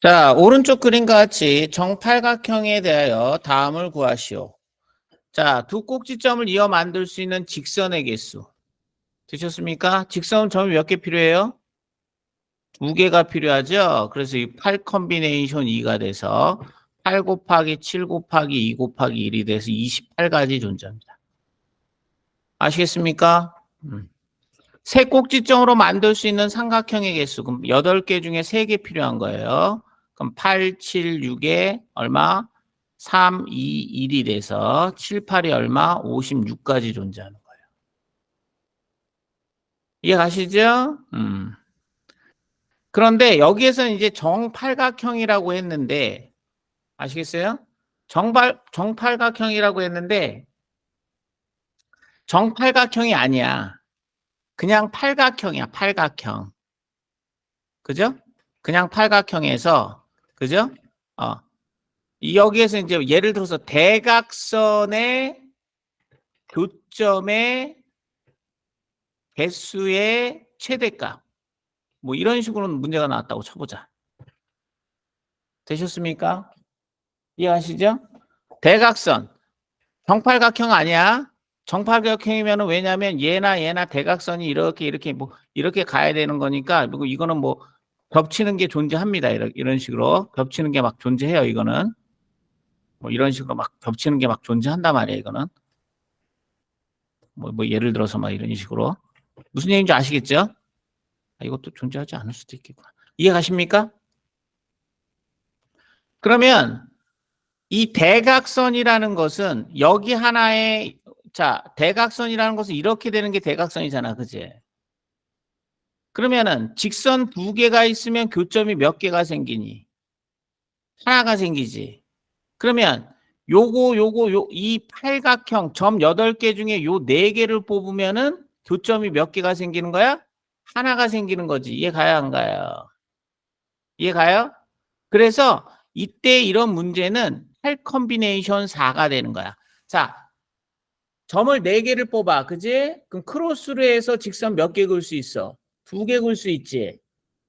자, 오른쪽 그림과 같이 정팔각형에 대하여 다음을 구하시오. 자, 두 꼭지점을 이어 만들 수 있는 직선의 개수. 되셨습니까? 직선 점이 몇 개 필요해요? 두 개가 필요하죠? 그래서 이 8 컨비네이션 2가 돼서 8 곱하기 7 곱하기 2 곱하기 1이 돼서 28가지 존재합니다. 아시겠습니까? 세 꼭지점으로 만들 수 있는 삼각형의 개수. 그럼 8개 중에 3개 필요한 거예요. 그럼 8, 7, 6에 얼마? 3, 2, 1이 돼서 7, 8이 얼마? 56까지 존재하는 거예요. 이해 가시죠? 그런데 여기에서는 이제 정팔각형이라고 했는데, 아시겠어요? 정팔각형이라고 했는데, 정팔각형이 아니야. 그냥 팔각형이야, 팔각형. 그죠? 그냥 팔각형에서, 그죠? 여기에서 이제 예를 들어서 대각선의 교점의 개수의 최대값. 뭐 이런 식으로는 문제가 나왔다고 쳐보자. 되셨습니까? 이해하시죠? 대각선. 정팔각형 아니야. 정팔각형이면 왜냐면 얘나 대각선이 이렇게 뭐 이렇게 가야 되는 거니까 그리고 이거는 뭐 겹치는 게 존재합니다. 이런 식으로 겹치는 게 막 존재해요. 이거는 뭐 이런 식으로 막 겹치는 게 막 존재한단 말이에요. 이거는 뭐 예를 들어서 막 이런 식으로 무슨 얘기인지 아시겠죠? 이것도 존재하지 않을 수도 있겠구나. 이해 가십니까? 그러면 이 대각선이라는 것은 여기 하나의 대각선이라는 것은 이렇게 되는 게 대각선이잖아. 그지? 그러면은 직선 두 개가 있으면 교점이 몇 개가 생기니? 하나가 생기지. 그러면 이 팔각형 점 8개 중에 요 4개를 뽑으면은 교점이 몇 개가 생기는 거야? 하나가 생기는 거지. 이해 가요, 안 가요? 이해 가요? 그래서 이때 이런 문제는 8 컨비네이션 4가 되는 거야. 자, 점을 4개를 뽑아. 그지? 그럼 크로스로 해서 직선 몇 개 그을 수 있어? 2개 그을 수 있지.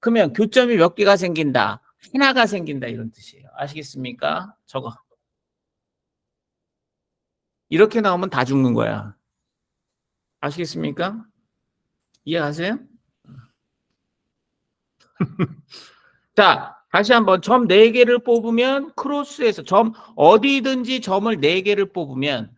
그러면 교점이 몇 개가 생긴다? 하나가 생긴다 이런 뜻이에요. 아시겠습니까? 저거. 이렇게 나오면 다 죽는 거야. 아시겠습니까? 이해가세요? 자, 다시 한번 점 4개를 뽑으면 크로스에서 점 어디든지 점을 4개를 뽑으면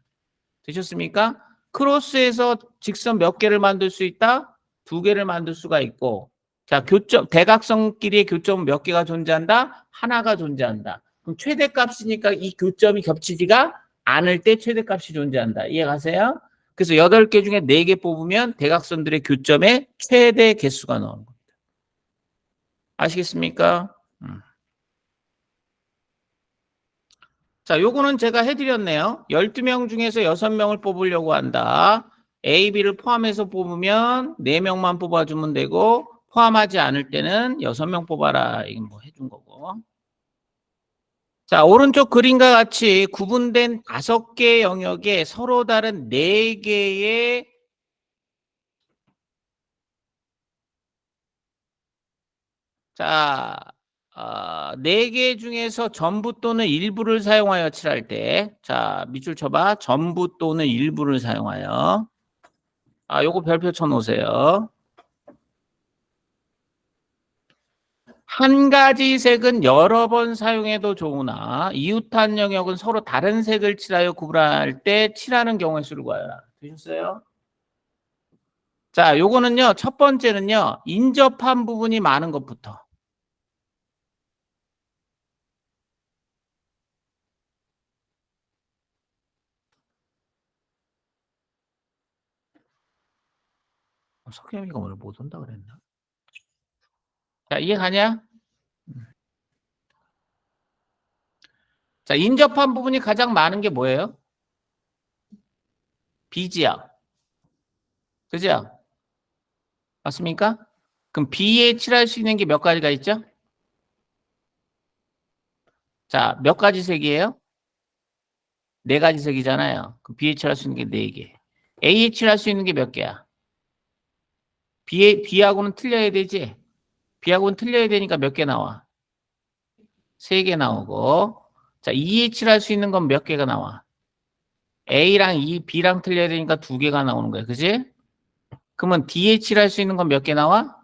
되셨습니까? 크로스에서 직선 몇 개를 만들 수 있다? 2개를 만들 수가 있고 자, 대각선끼리의 교점은 몇 개가 존재한다? 하나가 존재한다. 그럼 최대값이니까 이 교점이 겹치지가 않을 때 최대값이 존재한다. 이해가세요? 그래서 8개 중에 4개 뽑으면 대각선들의 교점의 최대 개수가 나오는 겁니다. 아시겠습니까? 자, 요거는 제가 해드렸네요. 12명 중에서 6명을 뽑으려고 한다. A, B를 포함해서 뽑으면 4명만 뽑아주면 되고 포함하지 않을 때는 6명 뽑아라. 이건 뭐 해준 거고. 자, 오른쪽 그림과 같이 구분된 5개의 영역에 서로 다른 4개의 자, 4개 중에서 전부 또는 일부를 사용하여 칠할 때, 자, 밑줄 쳐봐. 전부 또는 일부를 사용하여. 요거 별표 쳐놓으세요. 한 가지 색은 여러 번 사용해도 좋으나 이웃한 영역은 서로 다른 색을 칠하여 구분할 때 칠하는 경우의 수를 구하라. 되셨어요? 자, 요거는요. 첫 번째는요. 인접한 부분이 많은 것부터. 석현이가 오늘 못 온다 그랬나? 자, 이해 가냐? 자, 인접한 부분이 가장 많은 게 뭐예요? B지야. 그죠? 맞습니까? 그럼 B에 칠할 수 있는 게 몇 가지가 있죠? 자, 몇 가지 색이에요? 4가지 색이잖아요. 그럼 B에 칠할 수 있는 게 4개. A에 칠할 수 있는 게 몇 개야? B하고는 틀려야 되지? B하고는 틀려야 되니까 몇 개 나와? 3개 나오고. 자, 2H를 할 수 있는 건 몇 개가 나와? A랑 B랑 틀려야 되니까 2개가 나오는 거야. 그지? 그러면 DH를 할 수 있는 건 몇 개 나와?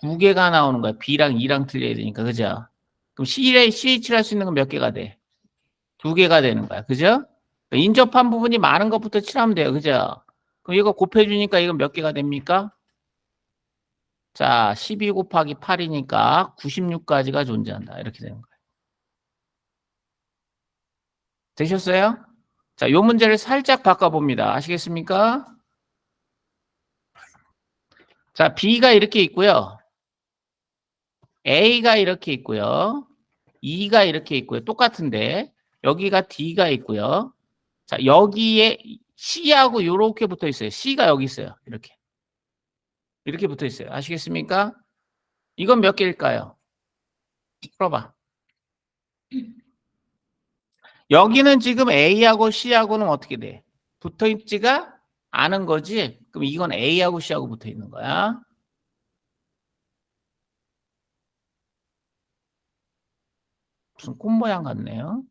2개가 나오는 거야. B랑 E랑 틀려야 되니까. 그죠? 그럼 CH를 할 수 있는 건 몇 개가 돼? 2개가 되는 거야. 그죠? 인접한 부분이 많은 것부터 칠하면 돼요. 그죠? 그럼 이거 곱해주니까 이건 몇 개가 됩니까? 자, 12 곱하기 8이니까 96까지가 존재한다. 이렇게 되는 거예요. 되셨어요? 자, 요 문제를 살짝 바꿔봅니다. 아시겠습니까? 자, B가 이렇게 있고요. A가 이렇게 있고요. E가 이렇게 있고요. 똑같은데 여기가 D가 있고요. 자, 여기에 C하고 이렇게 붙어 있어요. C가 여기 있어요. 이렇게 붙어 있어요. 아시겠습니까? 이건 몇 개일까요? 풀어봐. 여기는 지금 A하고 C하고는 어떻게 돼? 붙어 있지가 않은 거지. 그럼 이건 A하고 C하고 붙어 있는 거야. 무슨 꽃 모양 같네요.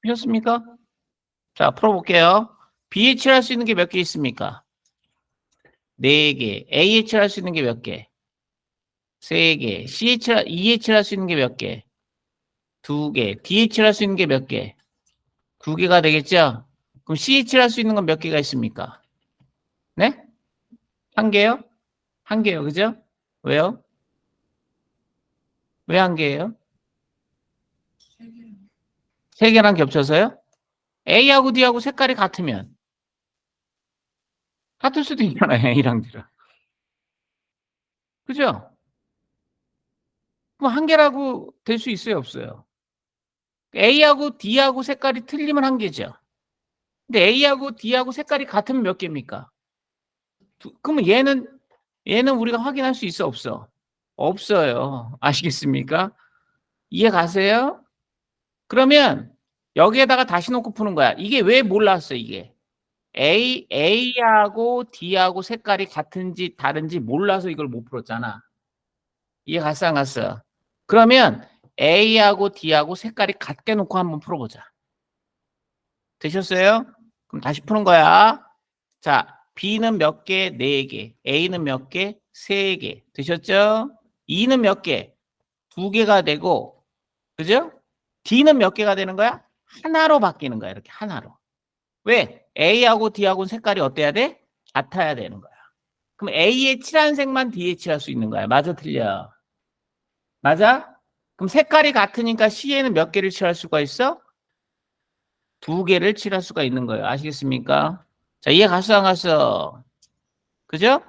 보셨습니까? 자, 풀어볼게요. BH를 할 수 있는 게 몇 개 있습니까? 4개. AH를 할 수 있는 게 몇 개? 3개. EH를 할 수 있는 게 몇 개? 2개. DH를 할 수 있는 게 몇 개? 2개가 되겠죠? 그럼 CH를 할 수 있는 건 몇 개가 있습니까? 네? 1개요? 1개요. 그죠? 왜요? 왜 1개예요? 3개랑 겹쳐서요? A하고 D하고 색깔이 같으면 같을 수도 있잖아요. A랑 D랑. 그죠? 그럼 1개라고 될 수 있어요? 없어요? A하고 D하고 색깔이 틀리면 1개죠. 근데 A하고 D하고 색깔이 같으면 몇 개입니까? 그러면 얘는 우리가 확인할 수 있어? 없어? 없어요. 아시겠습니까? 이해 가세요? 그러면 여기에다가 다시 놓고 푸는 거야. 이게 왜 몰랐어, 이게? A하고 D하고 색깔이 같은지 다른지 몰라서 이걸 못 풀었잖아. 이해 갔어, 안 갔어? 그러면 A하고 D하고 색깔이 같게 놓고 한번 풀어보자. 되셨어요? 그럼 다시 푸는 거야. 자, B는 몇 개? 4개. A는 몇 개? 3개. 되셨죠? E는 몇 개? 2개가 되고, 그죠? D는 몇 개가 되는 거야? 하나로 바뀌는 거야. 이렇게 하나로. 왜? A하고 D하고는 색깔이 어때야 돼? 같아야 되는 거야. 그럼 A의 칠한 색만 D에 칠할 수 있는 거야. 맞아, 틀려? 맞아? 그럼 색깔이 같으니까 C에는 몇 개를 칠할 수가 있어? 2개를 칠할 수가 있는 거예요. 아시겠습니까? 자, 이해 갔어, 안 갔어? 그죠?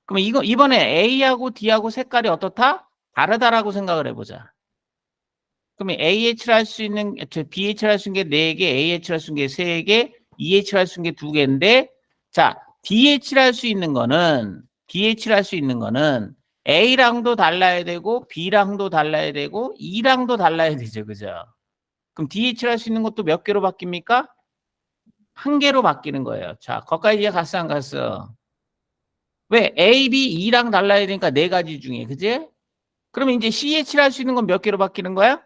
그럼 이번에 A하고 D하고 색깔이 어떻다? 다르다라고 생각을 해보자. 그러면 AH를 할 수 있는, BH를 할 수 있는 게 4개, AH를 할 수 있는 게 3개, EH를 할 수 있는 게 2개인데, 자, DH를 할 수 있는 거는, DH를 할 수 있는 거는 A랑도 달라야 되고, B랑도 달라야 되고, E랑도 달라야 되죠. 그죠? 그럼 DH를 할 수 있는 것도 몇 개로 바뀝니까? 1개로 바뀌는 거예요. 자, 거기까지 이해 갔어, 안 갔어? 왜? A, B, E랑 달라야 되니까 4가지 중에, 그지? 그러면 이제 CH를 할 수 있는 건 몇 개로 바뀌는 거야?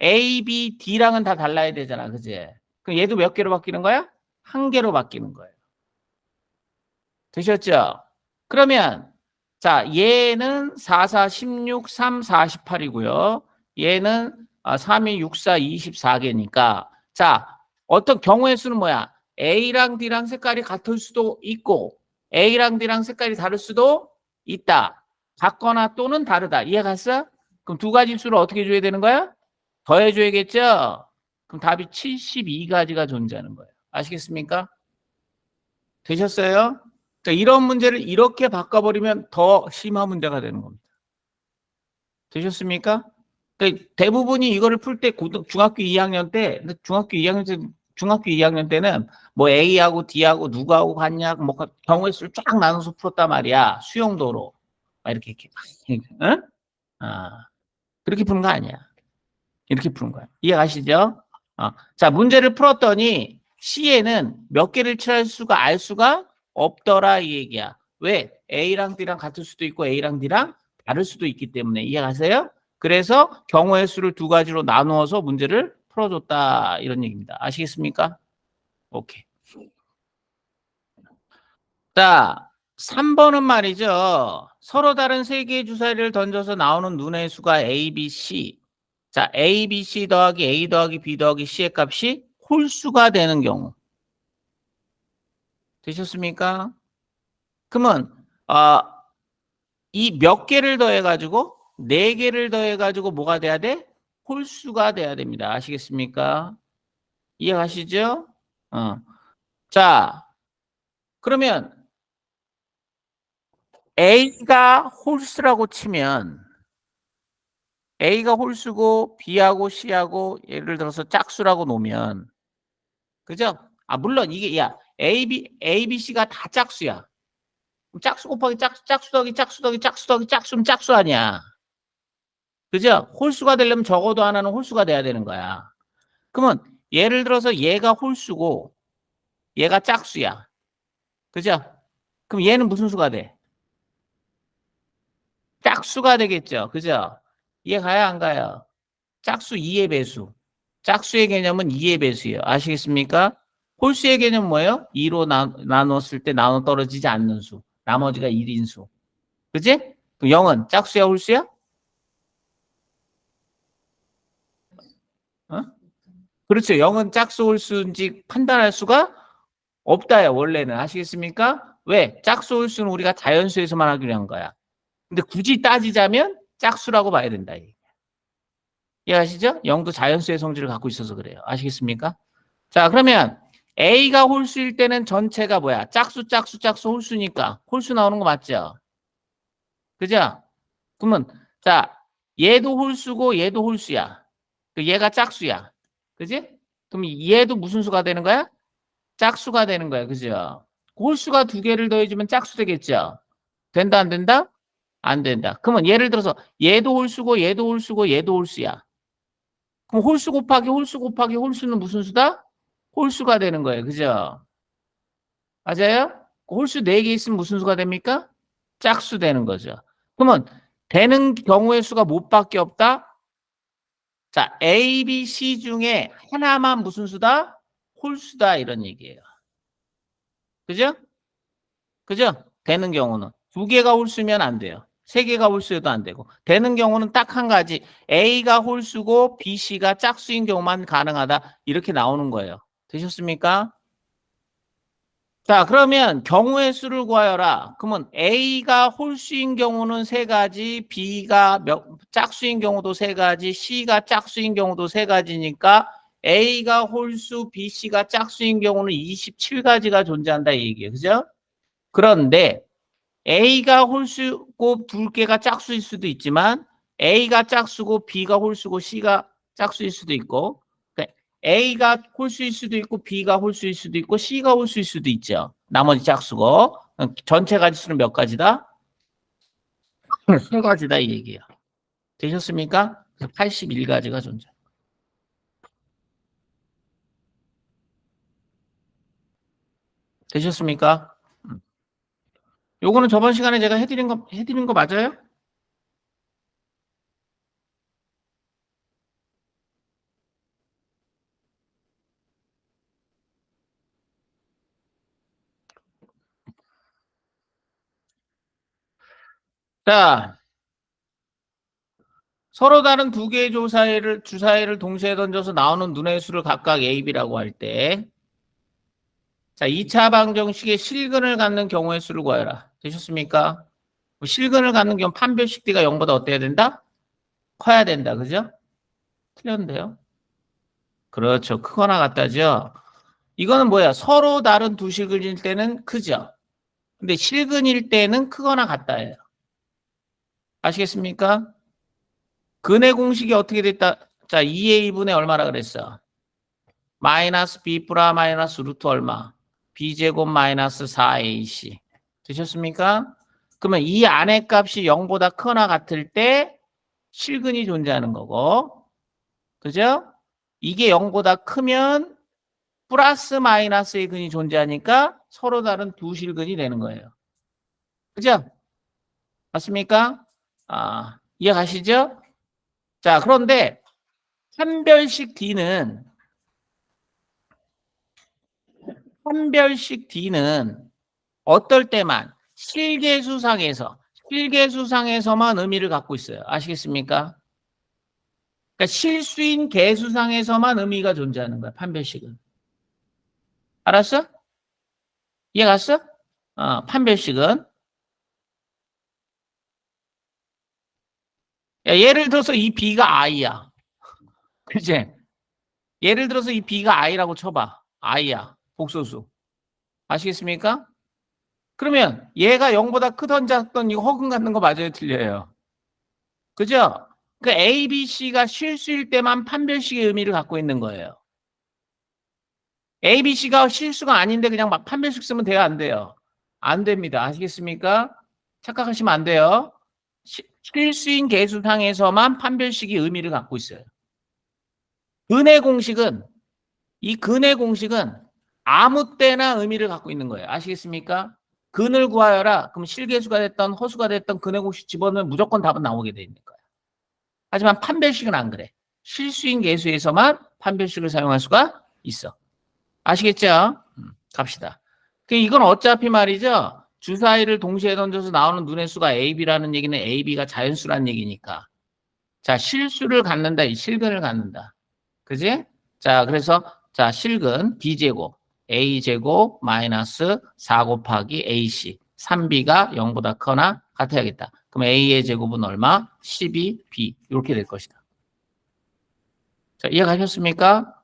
A, B, D랑은 다 달라야 되잖아. 그지? 그럼 얘도 몇 개로 바뀌는 거야? 1개로 바뀌는 거예요. 되셨죠? 그러면, 자, 얘는 4, 4, 16, 3, 48이고요. 얘는 3, 2, 6, 4, 24개니까. 자, 어떤 경우의 수는 뭐야? A랑 D랑 색깔이 같을 수도 있고, A랑 B랑 색깔이 다를 수도 있다. 같거나 또는 다르다. 이해 갔어? 그럼 두 가지 수를 어떻게 줘야 되는 거야? 더해줘야겠죠? 그럼 답이 72가지가 존재하는 거예요. 아시겠습니까? 되셨어요? 그러니까 이런 문제를 이렇게 바꿔버리면 더 심한 문제가 되는 겁니다. 되셨습니까? 그러니까 대부분이 이거를 풀 때 중학교 2학년 때, 중학교 2학년 때는 뭐 A하고 D하고 누구하고 같냐, 뭐 경우의 수를 쫙 나눠서 풀었단 말이야. 수용도로. 막 이렇게. 응? 아, 그렇게 푸는 거 아니야. 이렇게 푸는 거야. 이해가시죠? 자, 문제를 풀었더니 C에는 몇 개를 칠할 수가 알 수가 없더라 이 얘기야. 왜? A랑 B랑 같을 수도 있고 A랑 D랑 다를 수도 있기 때문에 이해가세요? 그래서 경우의 수를 두 가지로 나누어서 문제를 풀어줬다 이런 얘기입니다. 아시겠습니까? 오케이. 자, 3번은 말이죠. 서로 다른 세 개의 주사위를 던져서 나오는 눈의 수가 A, B, C. 자, A, B, C 더하기 A 더하기 B 더하기 C의 값이 홀수가 되는 경우. 되셨습니까? 그러면 이 몇 개를 더해가지고 네 개를 더해가지고 뭐가 돼야 돼? 홀수가 돼야 됩니다. 아시겠습니까? 이해가시죠? 자, 그러면 A가 홀수라고 치면 A가 홀수고 B하고 C하고 예를 들어서 짝수라고 놓으면 그죠? 물론 이게 A, B, C가 다 짝수야. 그럼 짝수 곱하기 짝수 더하기 짝수 더하기 짝수 더하기 짝수면 짝수 아니야. 그죠? 홀수가 되려면 적어도 하나는 홀수가 돼야 되는 거야. 그러면 예를 들어서 얘가 홀수고 얘가 짝수야. 그죠? 그럼 얘는 무슨 수가 돼? 짝수가 되겠죠. 그죠? 이해 가야 안 가요? 짝수 2의 배수. 짝수의 개념은 2의 배수예요. 아시겠습니까? 홀수의 개념은 뭐예요? 2로 나눴을 때 나눠 떨어지지 않는 수. 나머지가 1인 수. 그지? 그럼 0은 짝수야 홀수야? 어? 그렇죠. 0은 짝수 홀수인지 판단할 수가 없다요. 원래는. 아시겠습니까? 왜? 짝수 홀수는 우리가 자연수에서만 하기로 한 거야. 근데 굳이 따지자면 짝수라고 봐야 된다. 이해하시죠? 0도 자연수의 성질을 갖고 있어서 그래요. 아시겠습니까? 자, 그러면 A가 홀수일 때는 전체가 뭐야? 짝수, 짝수, 짝수, 홀수니까. 홀수 나오는 거 맞죠? 그죠? 그러면, 자, 얘도 홀수고 얘도 홀수야. 얘가 짝수야. 그지? 그럼 얘도 무슨 수가 되는 거야? 짝수가 되는 거야. 그죠? 홀수가 두 개를 더해주면 짝수 되겠죠? 된다, 안 된다? 안 된다. 그러면 예를 들어서 얘도 홀수고 얘도 홀수고 얘도 홀수야. 그럼 홀수 곱하기 홀수 곱하기 홀수는 무슨 수다? 홀수가 되는 거예요. 그죠? 맞아요? 홀수 4개 있으면 무슨 수가 됩니까? 짝수 되는 거죠. 그러면 되는 경우의 수가 못밖에 없다? 자, A, B, C 중에 하나만 무슨 수다? 홀수다 이런 얘기예요. 그죠? 그죠? 되는 경우는. 두 개가 홀수면 안 돼요. 세 개가 홀수여도 안 되고. 되는 경우는 딱 한 가지. A가 홀수고 B, C가 짝수인 경우만 가능하다. 이렇게 나오는 거예요. 되셨습니까? 자, 그러면 경우의 수를 구하여라. 그러면 A가 홀수인 경우는 세 가지, B가 짝수인 경우도 세 가지, C가 짝수인 경우도 세 가지니까 A가 홀수, B, C가 짝수인 경우는 27가지가 존재한다 이 얘기예요. 그죠? 그런데 A가 홀수고 둘 개가 짝수일 수도 있지만 A가 짝수고 B가 홀수고 C가 짝수일 수도 있고 그러니까 A가 홀수일 수도 있고 B가 홀수일 수도 있고 C가 홀수일 수도 있죠. 나머지 짝수고 전체 가지수는 몇 가지다? 세 가지다 이 얘기예요. 되셨습니까? 81가지가 존재. 되셨습니까? 요거는 저번 시간에 제가 해드린 거 맞아요? 자, 서로 다른 두 개의 주사위를 동시에 던져서 나오는 눈의 수를 각각 A, B라고 할 때, 자, 2차 방정식의 실근을 갖는 경우의 수를 구하여라. 되셨습니까? 실근을 갖는 경우 판별식 D가 0보다 어때야 된다? 커야 된다. 그죠? 틀렸는데요? 그렇죠. 크거나 같다죠? 이거는 뭐야? 서로 다른 두 실근일 때는 크죠? 근데 실근일 때는 크거나 같다예요. 아시겠습니까? 근의 공식이 어떻게 됐다? 자, 2a분의 얼마라 그랬어? 마이너스 b 플라 마이너스 루트 얼마? b제곱 마이너스 4ac. 되셨습니까? 그러면 이 안의 값이 0보다 크거나 같을 때 실근이 존재하는 거고, 그죠? 이게 0보다 크면 플러스 마이너스의 근이 존재하니까 서로 다른 두 실근이 되는 거예요. 그죠? 맞습니까? 아, 이해가시죠? 자, 그런데 판별식 D는 어떨 때만 실계수상에서만 의미를 갖고 있어요. 아시겠습니까? 그러니까 실수인 계수상에서만 의미가 존재하는 거야, 판별식은. 알았어? 이해 갔어? 판별식은. 야, 예를 들어서 이 B가 I야. 그치? 예를 들어서 이 B가 I라고 쳐봐. I야. 복소수. 아시겠습니까? 그러면 얘가 0보다 크던 작던 이거 허근 갖는 거 맞아요? 틀려요? 그죠? 그 A, B, C가 실수일 때만 판별식의 의미를 갖고 있는 거예요. A, B, C가 실수가 아닌데 그냥 막 판별식 쓰면 돼요? 안 돼요? 안 됩니다. 아시겠습니까? 착각하시면 안 돼요. 실수인 계수상에서만 판별식이 의미를 갖고 있어요. 이 근의 공식은 아무 때나 의미를 갖고 있는 거예요. 아시겠습니까? 근을 구하여라. 그럼 실계수가 됐던 허수가 됐던 근의 공식 집어넣으면 무조건 답은 나오게 돼 있는 거예요. 하지만 판별식은 안 그래. 실수인 계수에서만 판별식을 사용할 수가 있어. 아시겠죠? 갑시다. 이건 어차피 말이죠. 주사위를 동시에 던져서 나오는 눈의 수가 AB라는 얘기는 AB가 자연수라는 얘기니까. 자, 실수를 갖는다. 이 실근을 갖는다. 그지? 자, 그래서 자, 실근 B제곱 A제곱 마이너스 4 곱하기 AC 3B가 0보다 커나 같아야겠다. 그럼 A의 제곱은 얼마? 12B 이렇게 될 것이다. 자, 이해가셨습니까?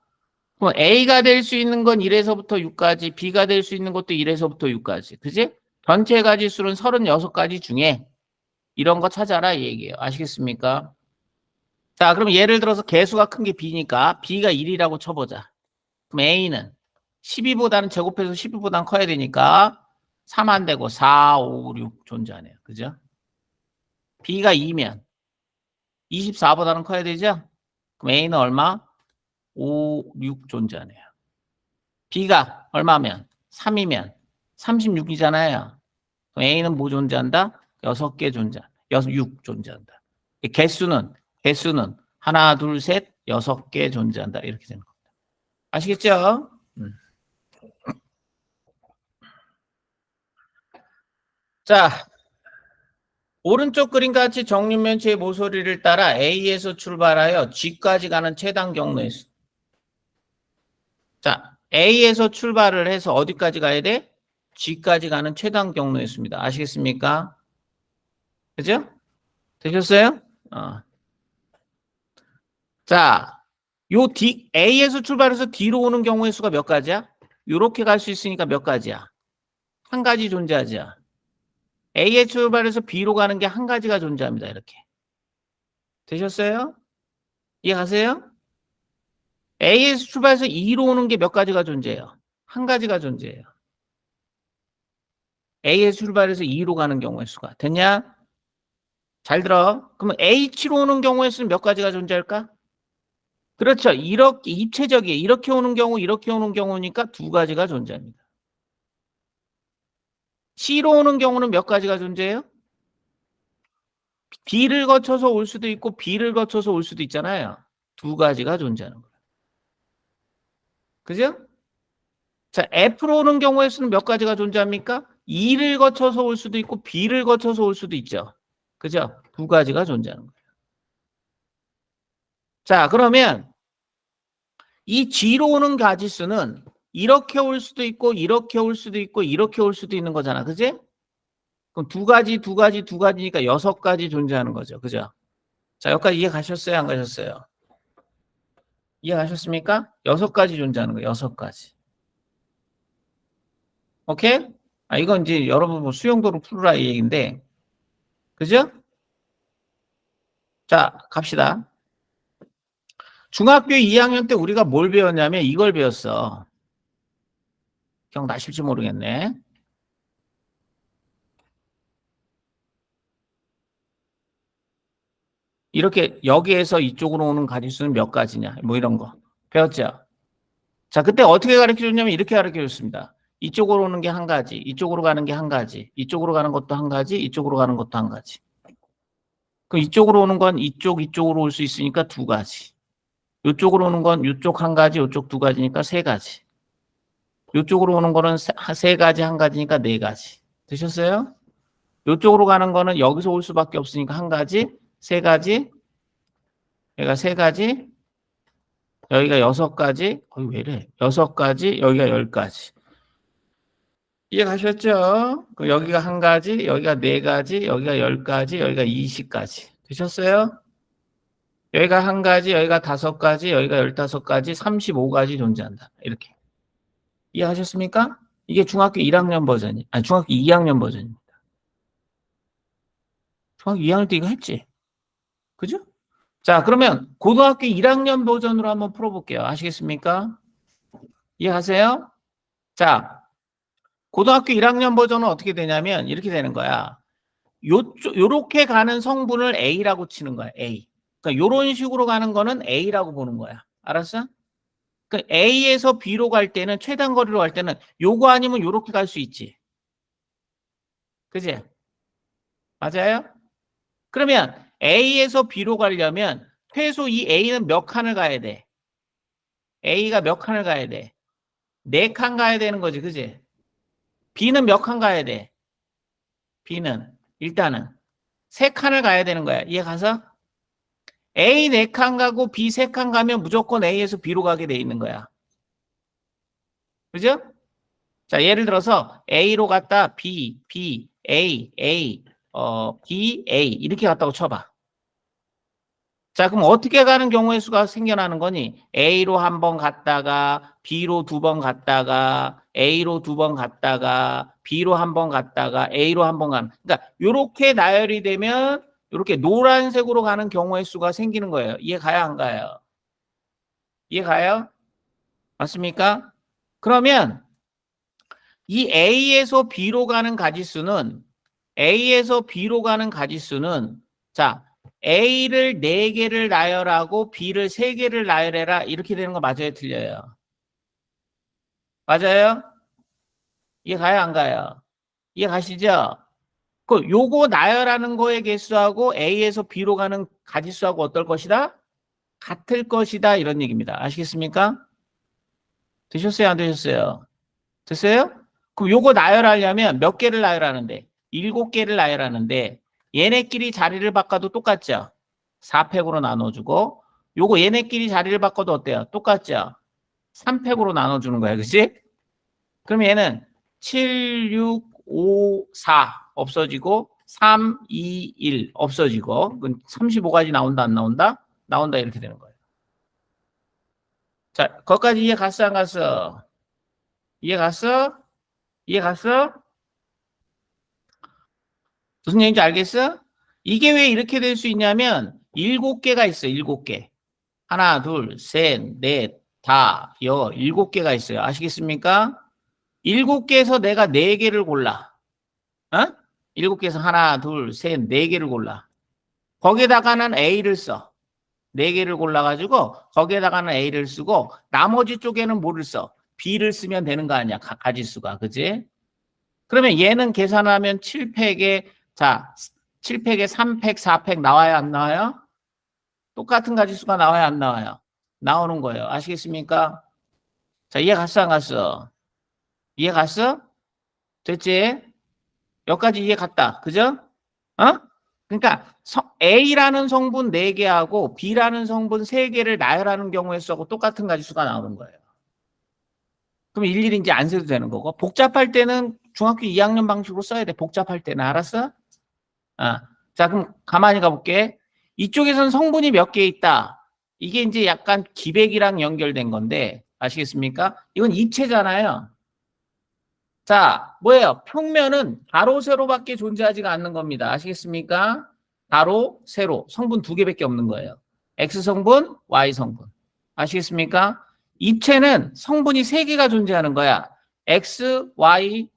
그럼 A가 될 수 있는 건 1에서부터 6까지, B가 될 수 있는 것도 1에서부터 6까지. 그지? 전체 가지수는 36가지 중에 이런 거 찾아라 이 얘기예요. 아시겠습니까? 자, 그럼 예를 들어서 개수가 큰 게 B니까 B가 1이라고 쳐보자. 그럼 A는 12보다는 제곱해서 12보다는 커야 되니까 3 안 되고 4, 5, 6 존재하네요. 그죠? B가 2면 24보다는 커야 되죠? 그럼 A는 얼마? 5, 6 존재하네요. B가 얼마면? 3이면 36이잖아요. 그럼 A는 뭐 존재한다? 6개 존재한다. 6 존재한다. 개수는 하나, 둘, 셋, 6개 존재한다. 이렇게 되는 겁니다. 아시겠죠? 자, 오른쪽 그림과 같이 정육면체의 모서리를 따라 A에서 출발하여 G까지 가는 최단 경로의 수. 자, A에서 출발을 해서 어디까지 가야 돼? G까지 가는 최단 경로의 수입니다. 아시겠습니까? 그죠? 되셨어요? 자, A에서 출발해서 D로 오는 경우의 수가 몇 가지야? 이렇게 갈 수 있으니까 몇 가지야? 한 가지 존재하죠. A에 출발해서 B로 가는 게 한 가지가 존재합니다. 이렇게. 되셨어요? 이해가세요? A에서 출발해서 E로 오는 게 몇 가지가 존재해요? 한 가지가 존재해요. A에서 출발해서 E로 가는 경우의 수가. 됐냐? 잘 들어. 그러면 H로 오는 경우의 수는 몇 가지가 존재할까? 그렇죠. 이렇게 입체적이에요. 이렇게 오는 경우니까 두 가지가 존재합니다. C로 오는 경우는 몇 가지가 존재해요? B를 거쳐서 올 수도 있고 B를 거쳐서 올 수도 있잖아요. 두 가지가 존재하는 거예요. 그죠? 자, F로 오는 경우의 수는 몇 가지가 존재합니까? E를 거쳐서 올 수도 있고 B를 거쳐서 올 수도 있죠. 그죠? 두 가지가 존재하는 거예요. 자, 그러면 이 G로 오는 가지수는 이렇게 올 수도 있고 이렇게 올 수도 있고 이렇게 올 수도 있는 거잖아. 그지? 그럼 두 가지니까 6가지 존재하는 거죠. 그죠? 자, 여기까지 이해 가셨어요? 안 가셨어요? 이해 가셨습니까? 6가지 존재하는 거예요. 6가지. 오케이? 아, 이건 이제 여러분 뭐 수용도로 풀으라 이 얘기인데. 그죠? 자, 갑시다. 중학교 2학년 때 우리가 뭘 배웠냐면 이걸 배웠어. 기억나실지 모르겠네. 이렇게 여기에서 이쪽으로 오는 가지수는 몇 가지냐 뭐 이런 거 배웠죠. 자, 그때 어떻게 가르쳐줬냐면 이렇게 가르쳐줬습니다. 이쪽으로 오는 게 한 가지, 이쪽으로 가는 게 한 가지, 이쪽으로 가는 것도 한 가지, 이쪽으로 가는 것도 한 가지. 그럼 이쪽으로 오는 건 이쪽으로 올 수 있으니까 2가지. 이쪽으로 오는 건 이쪽 한 가지, 이쪽 2가지니까 3가지. 이쪽으로 오는 거는 3가지, 한 가지니까 4가지. 되셨어요? 이쪽으로 가는 거는 여기서 올 수밖에 없으니까 한 가지, 3가지, 여기가 3가지, 여기가 6가지, 왜 이래? 6가지, 여기가 10가지. 이해 가셨죠? 여기가 한 가지, 여기가 4가지, 여기가 10가지, 여기가 20가지. 되셨어요? 여기가 한 가지, 여기가 5가지, 여기가 15가지, 35가지 존재한다. 이렇게. 이해하셨습니까? 이게 중학교 1학년 버전이, 아니, 중학교 2학년 버전입니다. 중학교 2학년 때 이거 했지? 그죠? 자, 그러면 고등학교 1학년 버전으로 한번 풀어볼게요. 아시겠습니까? 이해하세요? 자, 고등학교 1학년 버전은 어떻게 되냐면 이렇게 되는 거야. 요렇게 가는 성분을 A라고 치는 거야. A. 그러니까 요런 식으로 가는 거는 A라고 보는 거야. 알았어? 그러니까 A에서 B로 갈 때는 최단 거리로 갈 때는 요거 아니면 요렇게 갈 수 있지. 그지? 맞아요? 그러면 A에서 B로 가려면 최소 이 A는 몇 칸을 가야 돼? A가 몇 칸을 가야 돼? 4칸 가야 되는 거지. 그지? B는 몇 칸 가야 돼? B는 일단은 3칸을 가야 되는 거야. 이해 가서? A 4칸 가고 B 3칸 가면 무조건 A에서 B로 가게 돼 있는 거야. 그죠? 자, 예를 들어서 A로 갔다 B, B, A, A, B, A 이렇게 갔다고 쳐봐. 자, 그럼 어떻게 가는 경우의 수가 생겨나는 거니? A로 한 번 갔다가 B로 2번 갔다가 A로 2번 갔다가 B로 한 번 갔다가 A로 한 번 가는. 그러니까 이렇게 나열이 되면 이렇게 노란색으로 가는 경우의 수가 생기는 거예요. 이해 가요, 안 가요? 이해 가요? 맞습니까? 그러면 이 A에서 B로 가는 가지수는 자, A를 4개를 나열하고 B를 3개를 나열해라. 이렇게 되는 거 맞아요, 틀려요? 맞아요? 이해 가요, 안 가요? 이해 가시죠? 요거 나열하는 거의 개수하고 A에서 B로 가는 가지수하고 어떨 것이다? 같을 것이다. 이런 얘기입니다. 아시겠습니까? 되셨어요, 안 되셨어요? 됐어요? 그럼 요거 나열하려면 몇 개를 나열하는데? 7개를 나열하는데 얘네끼리 자리를 바꿔도 똑같죠? 4팩으로 나눠주고 요거 얘네끼리 자리를 바꿔도 어때요? 똑같죠? 3팩으로 나눠주는 거야. 그치? 그럼 얘는 7, 6, 5, 4 없어지고 3, 2, 1 없어지고 35가지 나온다 안 나온다? 나온다 이렇게 되는 거예요. 자, 거기까지 이해 갔어 안 갔어? 이해 갔어? 이해 갔어? 무슨 얘기인지 알겠어? 이게 왜 이렇게 될 수 있냐면 7개가 있어. 7개. 하나, 둘, 셋, 넷, 다, 7개가 있어요. 아시겠습니까? 7개에서 내가 4개를 골라. 어? 7개에서 하나, 둘, 셋, 4개를 골라. 거기에다가는 A를 써. 4개를 골라가지고 거기에다가는 A를 쓰고 나머지 쪽에는 뭐를 써? B를 쓰면 되는 거 아니야. 가지수가. 그지? 그러면 얘는 계산하면 7팩에 자 7팩에 3팩, 4팩 나와요? 안 나와요? 똑같은 가지수가 나와요? 안 나와요? 나오는 거예요. 아시겠습니까? 자, 이해 갔어? 안 갔어? 이해 갔어? 됐지? 여기까지 이해 갔다. 그죠? 어? 그러니까 A라는 성분 4개하고 B라는 성분 3개를 나열하는 경우에 쓰고 똑같은 가지수가 나오는 거예요. 그럼 일일이 이제 안 세도 되는 거고. 복잡할 때는 중학교 2학년 방식으로 써야 돼. 복잡할 때는. 알았어? 아, 자, 그럼 가만히 가볼게. 이쪽에서는 성분이 몇 개 있다. 이게 이제 약간 기백이랑 연결된 건데, 아시겠습니까? 이건 입체잖아요. 자, 뭐예요? 평면은 가로, 세로밖에 존재하지가 않는 겁니다. 아시겠습니까? 가로, 세로. 성분 두 개밖에 없는 거예요. X 성분, Y 성분. 아시겠습니까? 입체는 성분이 세 개가 존재하는 거야. X, Y,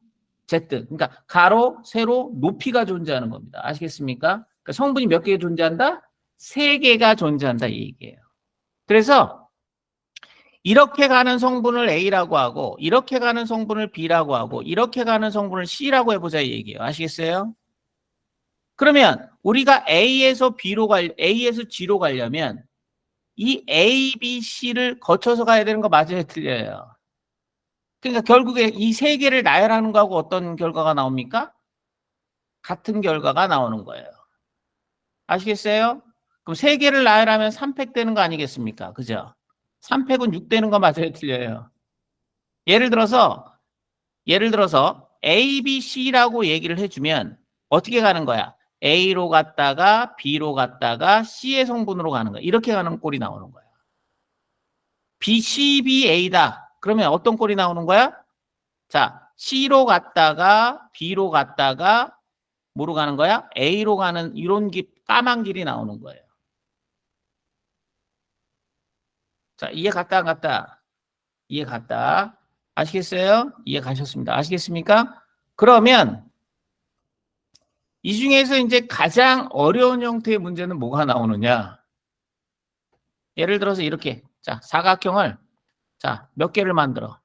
Z. 그러니까 가로, 세로, 높이가 존재하는 겁니다. 아시겠습니까? 그러니까 성분이 몇 개 존재한다? 세 개가 존재한다 이 얘기예요. 그래서 이렇게 가는 성분을 A라고 하고 이렇게 가는 성분을 B라고 하고 이렇게 가는 성분을 C라고 해보자 이 얘기예요. 아시겠어요? 그러면 우리가 A에서 G로 가려면 이 A, B, C를 거쳐서 가야 되는 거 맞아요? 틀려요? 그러니까 결국에 이 세 개를 나열하는 거하고 어떤 결과가 나옵니까? 같은 결과가 나오는 거예요. 아시겠어요? 그럼 세 개를 나열하면 3팩 되는 거 아니겠습니까? 그죠? 3팩은 6 되는 거 맞아요? 틀려요? 예를 들어서 A, B, C라고 얘기를 해주면 어떻게 가는 거야? A로 갔다가 B로 갔다가 C의 성분으로 가는 거야. 이렇게 가는 꼴이 나오는 거야. B, C, B, A다. 그러면 어떤 꼴이 나오는 거야? 자, C로 갔다가 B로 갔다가 뭐로 가는 거야? A로 가는 이런 까만 길이 나오는 거예요. 자, 이해 갔다 안 갔다? 이해 갔다. 아시겠어요? 이해 가셨습니다. 아시겠습니까? 그러면 이 중에서 이제 가장 어려운 형태의 문제는 뭐가 나오느냐? 예를 들어서 이렇게. 자, 사각형을 자, 몇 개를 만들어.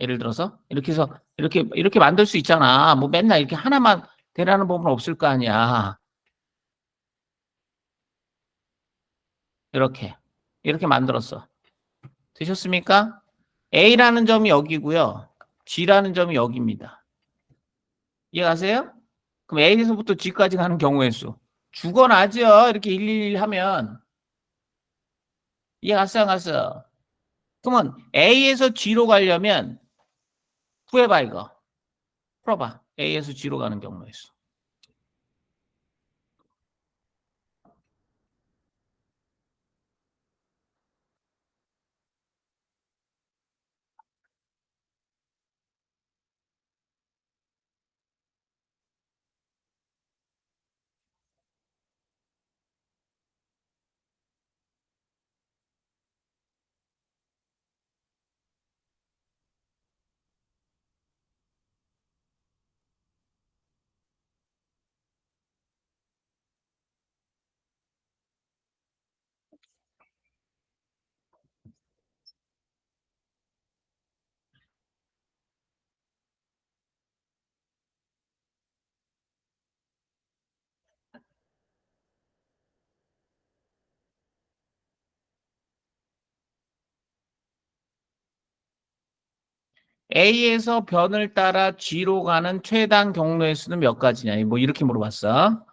예를 들어서 이렇게 해서 이렇게 만들 수 있잖아. 뭐 맨날 이렇게 하나만 되라는 법은 없을 거 아니야. 이렇게 만들었어. 되셨습니까? A라는 점이 여기고요. G라는 점이 여기입니다. 이해가세요? 그럼 A에서부터 G까지 가는 경우의 수. 죽어나죠. 이렇게 111 하면. 이해갔어, 안 갔어? 그러면 A에서 G로 가려면 구해봐, 이거. 풀어봐. A에서 G로 가는 경우의 수. A에서 변을 따라 G로 가는 최단 경로의 수는 몇 가지냐? 뭐 이렇게 물어봤어.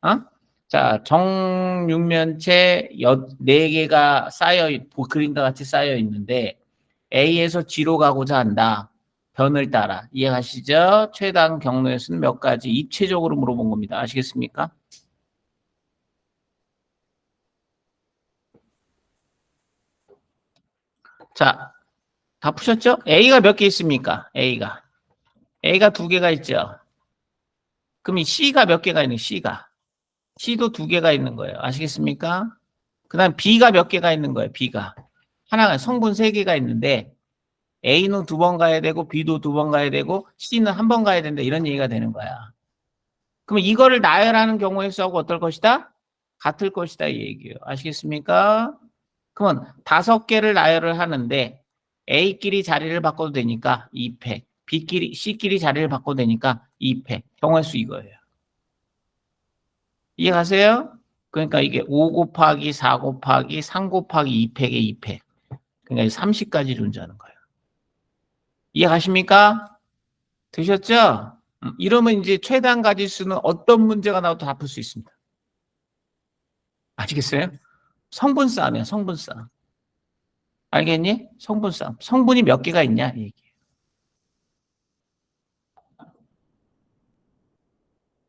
어? 자, 정육면체 4개가 그림과 같이 쌓여 있는데 A에서 G로 가고자 한다. 변을 따라. 이해가시죠? 최단 경로의 수는 몇 가지? 입체적으로 물어본 겁니다. 아시겠습니까? 자, 다 푸셨죠? A가 몇 개 있습니까? A가 2개가 있죠. 그럼 이 C가 몇 개가 있는 C가? C도 2개가 있는 거예요. 아시겠습니까? 그 다음 B가 몇 개가 있는 거예요. B가. 하나가 성분 3개가 있는데 A는 2번 가야 되고 B도 2번 가야 되고 C는 1번 가야 된다. 이런 얘기가 되는 거야. 그럼 이거를 나열하는 경우의 수하고 어떨 것이다? 같을 것이다. 이 얘기예요. 아시겠습니까? 그러면 5개를 나열을 하는데 A끼리 자리를 바꿔도 되니까 2팩. C끼리 자리를 바꿔도 되니까 2팩. 경우의 수 이거예요. 이해가세요? 그러니까 이게 5 곱하기 4 곱하기 3 곱하기 2팩의 2팩. 그러니까 30까지 존재하는 거예요. 이해가십니까? 되셨죠? 이러면 이제 최단 가지수는 어떤 문제가 나와도 다 풀 수 있습니다. 아시겠어요? 성분 싸움이야, 성분 싸움. 알겠니? 성분 싸움. 성분이 몇 개가 있냐? 이 얘기.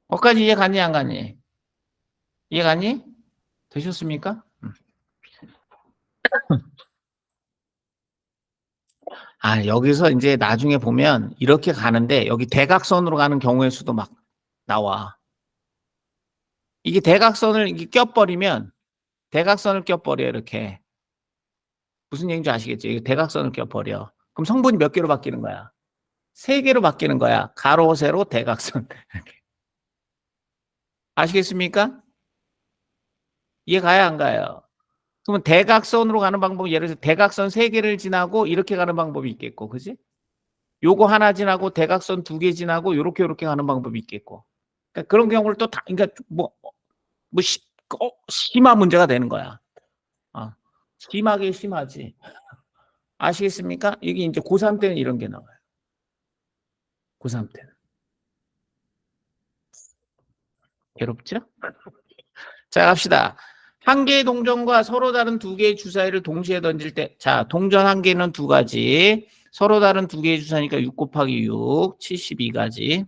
거기까지 이해 갔니, 안 갔니? 이해 갔니? 되셨습니까? 아, 여기서 이제 나중에 보면 이렇게 가는데 여기 대각선으로 가는 경우의 수도 막 나와. 이게 대각선을 이게 껴버리면 대각선을 껴버려 이렇게. 무슨 얘기인지 아시겠죠? 이게 대각선을 껴버려. 그럼 성분이 몇 개로 바뀌는 거야? 세 개로 바뀌는 거야. 가로, 세로, 대각선. 아시겠습니까? 이해 가야 안 가요? 그러면 대각선으로 가는 방법은 예를 들어서 대각선 세 개를 지나고 이렇게 가는 방법이 있겠고, 그지? 요거 하나 지나고 대각선 두 개 지나고 요렇게 가는 방법이 있겠고. 그러니까 그런 경우를 또 다, 그러니까 뭐 심한 문제가 되는 거야. 심하게 심하지. 아시겠습니까? 이게 이제 고3 때는 이런 게 나와요. 고3 때는. 괴롭죠? 자, 갑시다. 한 개의 동전과 서로 다른 두 개의 주사위를 동시에 던질 때, 자, 동전 한 개는 두 가지, 서로 다른 두 개의 주사니까 6 곱하기 6, 72가지.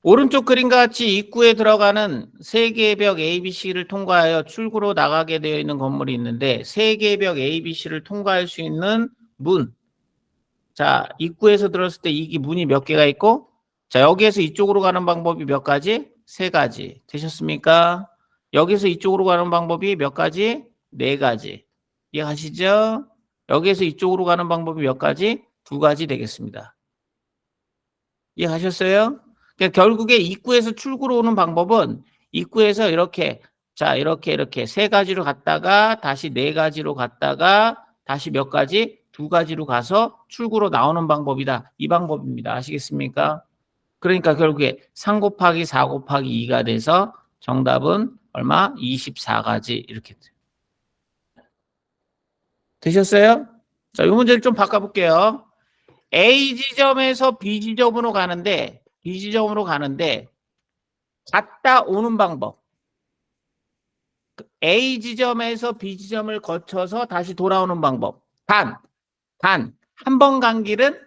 오른쪽 그림과 같이 입구에 들어가는 세 개의 벽 ABC를 통과하여 출구로 나가게 되어 있는 건물이 있는데 세 개의 벽 ABC를 통과할 수 있는 문. 자, 입구에서 들었을 때 이 문이 몇 개가 있고 자, 여기에서 이쪽으로 가는 방법이 몇 가지? 세 가지. 되셨습니까? 여기서 이쪽으로 가는 방법이 몇 가지? 네 가지. 이해가시죠? 여기에서 이쪽으로 가는 방법이 몇 가지? 두 가지 되겠습니다. 이해가셨어요? 그러니까 결국에 입구에서 출구로 오는 방법은 입구에서 이렇게 자 이렇게 세 가지로 갔다가 다시 네 가지로 갔다가 다시 몇 가지? 두 가지로 가서 출구로 나오는 방법이다. 이 방법입니다. 아시겠습니까? 그러니까 결국에 3 곱하기 4 곱하기 2가 돼서 정답은 얼마? 24가지 이렇게 되셨어요? 자, 이 문제를 좀 바꿔볼게요. A 지점에서 B 지점으로 가는데 갔다 오는 방법. A 지점에서 B 지점을 거쳐서 다시 돌아오는 방법. 단, 한 번 간 길은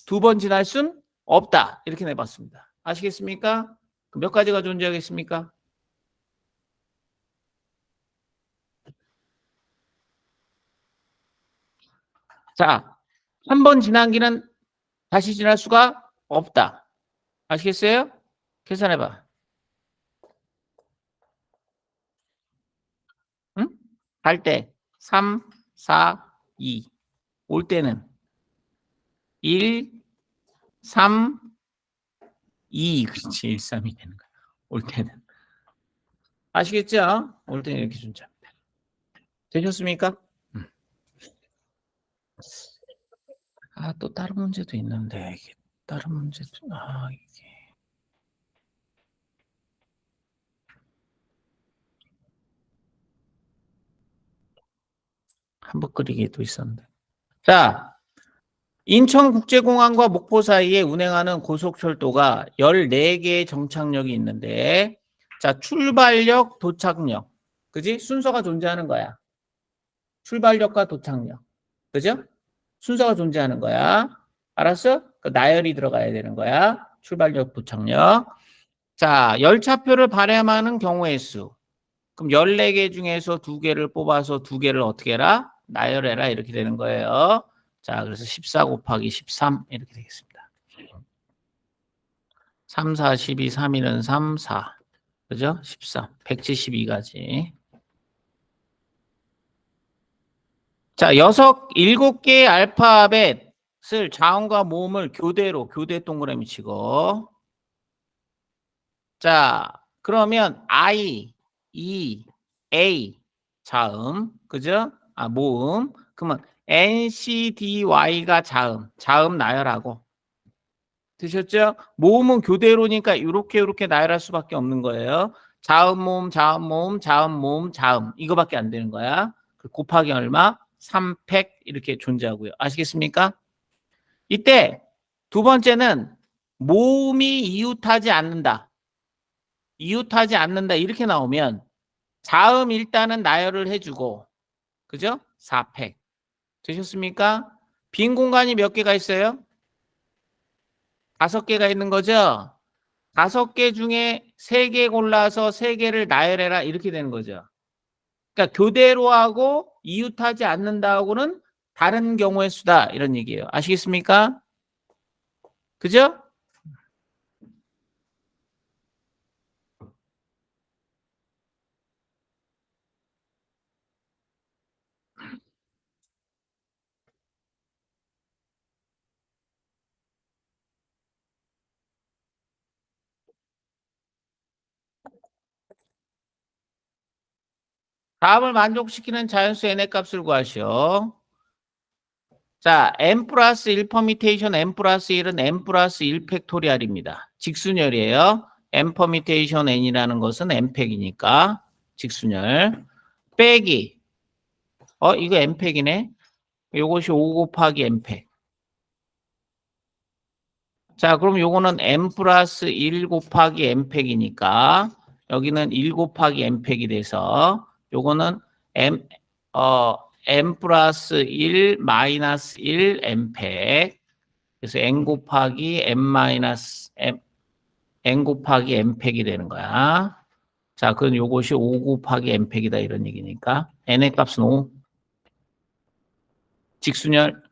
두 번 지날 순 없다. 이렇게 내봤습니다. 아시겠습니까? 몇 가지가 존재하겠습니까? 자, 한 번 지난 길은 다시 지날 수가 없다. 아시겠어요? 계산해봐. 응? 갈 때 3, 4, 2. 올 때는 1, 3, 2. 그렇지. 1, 3이 되는 거야. 올 때는. 아시겠죠? 올 때는 이렇게 존재합니다. 되셨습니까? 아, 또 다른 문제도 있는데 이게 다른 문제도 이게 한복 그리기도 있었는데. 자, 인천국제공항과 목포 사이에 운행하는 고속철도가 14개의 정착역이 있는데 자, 출발역, 도착역. 그지? 순서가 존재하는 거야. 출발역과 도착역. 그죠? 순서가 존재하는 거야. 알았어? 그 나열이 들어가야 되는 거야. 출발역, 도착역. 자, 열차표를 발행하는 경우의 수. 그럼 14개 중에서 2개를 뽑아서 2개를 어떻게 해라? 나열해라. 이렇게 되는 거예요. 자, 그래서 14 곱하기 13 이렇게 되겠습니다. 3, 4, 12, 3일은 3, 4. 그죠? 13. 172가지. 자, 7개의 알파벳을 자음과 모음을 교대 동그라미 치고. 자, 그러면 I, E, A 자음, 그죠? 모음. 그러면 N, C, D, Y가 자음 나열하고. 되셨죠? 모음은 교대로니까 이렇게 나열할 수밖에 없는 거예요. 자음, 모음, 자음, 모음, 자음, 모음, 자음. 이거밖에 안 되는 거야. 곱하기 얼마? 3팩 이렇게 존재하고요. 아시겠습니까? 이때 두 번째는 모음이 이웃하지 않는다. 이렇게 나오면 자음 일단은 나열을 해주고, 그죠? 4팩. 되셨습니까? 빈 공간이 몇 개가 있어요? 5개가 있는 거죠? 5개 중에 3개 골라서 3개를 나열해라. 이렇게 되는 거죠. 그러니까 교대로 하고 이웃하지 않는다하고는 다른 경우의 수다. 이런 얘기예요. 아시겠습니까? 그죠? 다음을 만족시키는 자연수 n의 값을 구하시오. 자, n 플러스 1 퍼미테이션 n 플러스 1은 n 플러스 1 팩토리얼입니다. 직순열이에요. n 퍼미테이션 n이라는 것은 n 팩이니까 직순열. 빼기. 이거 n 팩이네. 요것이 5 곱하기 n 팩. 자, 그럼 요거는 n 플러스 1 곱하기 n 팩이니까 여기는 1 곱하기 n 팩이 돼서 요거는 n 플러스 1 마이너스 1 n 팩. 그래서 n 곱하기 n 마이너스 n 곱하기 n 팩이 되는 거야. 자, 그럼 요것이 5 곱하기 n 팩이다 이런 얘기니까 n의 값은 5. 직순열.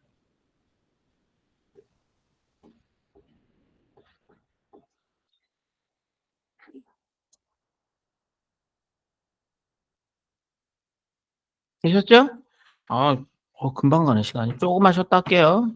되셨죠? 아, 금방 가네 시간이. 조금만 쉬었다 할게요.